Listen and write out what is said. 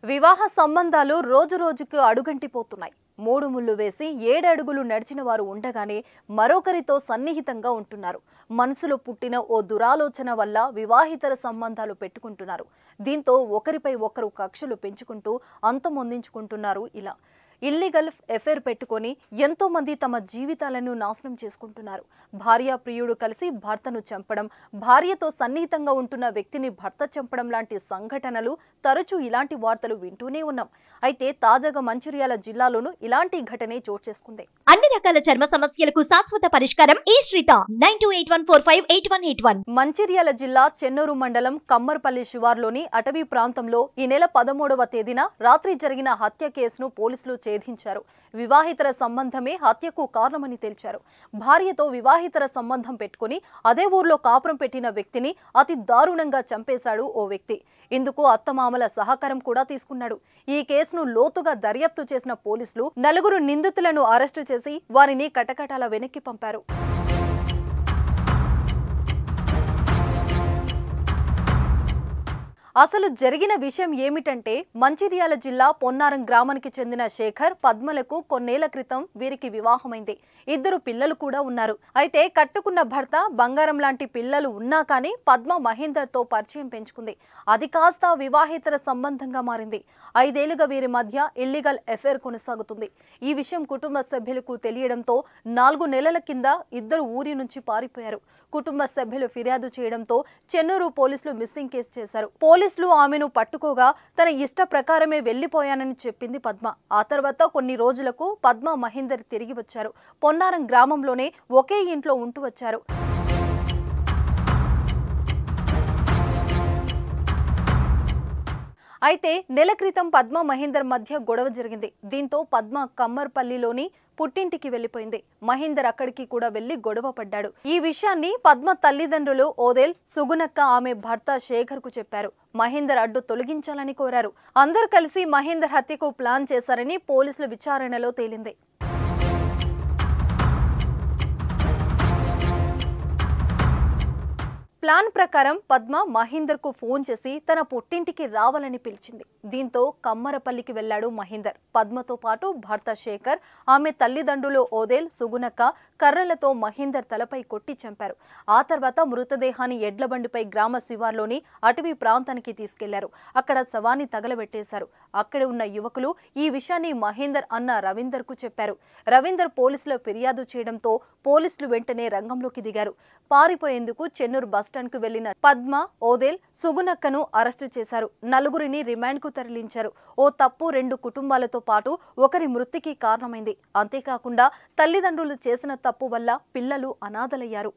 వివాహ సంబంధాలు రోజు రోజుకు అడుగంటిపోతున్నాయి. మూడు ముళ్ళు వేసి 7 అడుగులు నడిచిన వారు ఉండగానే మరొకరితో సన్నిహితంగా ఉంటున్నారు. మనసులో పుట్టిన ఓ దురాలోచన వల్ల వివాహితర సంబంధాలు పెట్టుకుంటున్నారు. దీంతో ఒకరిపై ఒకరు కక్షలు పెంచుకుంటూ అంతమొందించుకుంటున్నారు. ఇలా ఇల్లీగల్ ఎఫైర్ పెట్టుకొని ఎంతో మంది తమ జీవితాలను నాశనం చేసుకుంటున్నారు. భార్య ప్రియుడు కలిసి భర్తను చంపడం, భార్యతో సన్నిహితంగా ఉంటున్న వ్యక్తిని భర్త చంపడం లాంటి సంఘటనలు తరచూ ఇలాంటి వార్తలు వింటూనే ఉన్నాం. అయితే తాజాగా మంచిర్యాల జిల్లాలోనూ ఇలాంటి ఘటనే చోటు చేసుకుంది. అన్ని రకాల చర్మ సమస్యలకు శాశ్వత పరిష్కారం ఈ శ్రీత 9281458181. మంచిర్యాల జిల్లా చెన్నూరు మండలం కమ్మర్పల్లి శివార్లోని అటవీ ప్రాంతంలో ఈ నెల 13వ తేదీన రాత్రి జరిగిన హత్య కేసును పోలీసులు ఛేదించారు. వివాహితర సంబంధమే హత్యకు కారణమని తేల్చారు. భార్యతో వివాహితర సంబంధం పెట్టుకుని అదే ఊర్లో కాపురం పెట్టిన వ్యక్తిని అతి దారుణంగా చంపేశాడు ఓ వ్యక్తి. ఇందుకు అత్తమామల సహకారం కూడా తీసుకున్నాడు. ఈ కేసును లోతుగా దర్యాప్తు చేసిన పోలీసులు 4 నిందితులను అరెస్టు చేసి వారిని కటకటాల వెనక్కి పంపారు. అసలు జరిగిన విషయం ఏమిటంటే, మంచిర్యాల జిల్లా పొన్నారం గ్రామానికి చెందిన శేఖర్, పద్మలకు కొన్నేళ్ల క్రితం వీరికి వివాహమైంది. 2 పిల్లలు కూడా ఉన్నారు. అయితే కట్టుకున్న భర్త బంగారం లాంటి పిల్లలు ఉన్నా కానీ పద్మ మహేందర్తో పరిచయం పెంచుకుంది. అది కాస్త వివాహేతర సంబంధంగా మారింది. 5 ఏళ్లుగా వీరి మధ్య ఇల్లీగల్ ఎఫైర్ కొనసాగుతుంది. ఈ విషయం కుటుంబ సభ్యులకు తెలియడంతో 4 నెలల కింద ఇద్దరు ఊరి నుంచి పారిపోయారు. కుటుంబ సభ్యులు ఫిర్యాదు చేయడంతో చెన్నూరు పోలీసులు మిస్సింగ్ కేసు చేశారు. పోలీసులు ఆమెను పట్టుకోగా తన ఇష్ట ప్రకారమే వెళ్లిపోయానని చెప్పింది పద్మ. ఆ తర్వాత కొన్ని రోజులకు పద్మ మహేందర్ తిరిగి వచ్చారు. పొన్నారం గ్రామంలోనే ఒకే ఇంట్లో ఉంటూ వచ్చారు. అయితే నెల క్రితం పద్మ మహేందర్ మధ్య గొడవ జరిగింది. దీంతో పద్మ కమ్మర్పల్లిలోని పుట్టింటికి వెళ్లిపోయింది. మహేందర్ అక్కడికి కూడా వెళ్లి గొడవ పడ్డాడు. ఈ విషయాన్ని పద్మ తల్లిదండ్రులు ఓదేల్, సుగునక్క ఆమె భర్త శేఖర్ కు చెప్పారు. మహేందర్ అడ్డు తొలగించాలని కోరారు. అందరూ కలిసి మహేందర్ హత్యకు ప్లాన్ చేశారని పోలీసుల విచారణలో తేలింది. ప్లాన్ ప్రకారం పద్మ మహేందర్ కు ఫోన్ చేసి తన పుట్టింటికి రావాలని పిలిచింది. దీంతో కమ్మరపల్లికి వెళ్లాడు మహేందర్. పద్మతో పాటు భర్త శేఖర్, ఆమె తల్లిదండ్రులు ఓదేల్, సుగునక్క కర్రలతో మహేందర్ తలపై కొట్టి చంపారు. ఆ తర్వాత మృతదేహాన్ని ఎడ్లబండిపై గ్రామ శివార్లోని అటవీ ప్రాంతానికి తీసుకెళ్లారు. అక్కడ శవాన్ని తగలబెట్టేశారు. అక్కడ ఉన్న యువకులు ఈ విషయాన్ని మహేందర్ అన్న రవీందర్ కు చెప్పారు. రవీందర్ పోలీసులు ఫిర్యాదు చేయడంతో పోలీసులు వెంటనే రంగంలోకి దిగారు. పారిపోయేందుకు చెన్నూరు బస్టాండ్ కు వెళ్లిన పద్మ, ఓదేల్, సుగునక్కను అరెస్టు చేశారు. 4 రిమాండ్ కు తరలించారు. ఓ తప్పు 2 కుటుంబాలతో పాటు ఒకరి మృతికి కారణమైంది. అంతేకాకుండా తల్లిదండ్రులు చేసిన తప్పు వల్ల పిల్లలు అనాథలయ్యారు.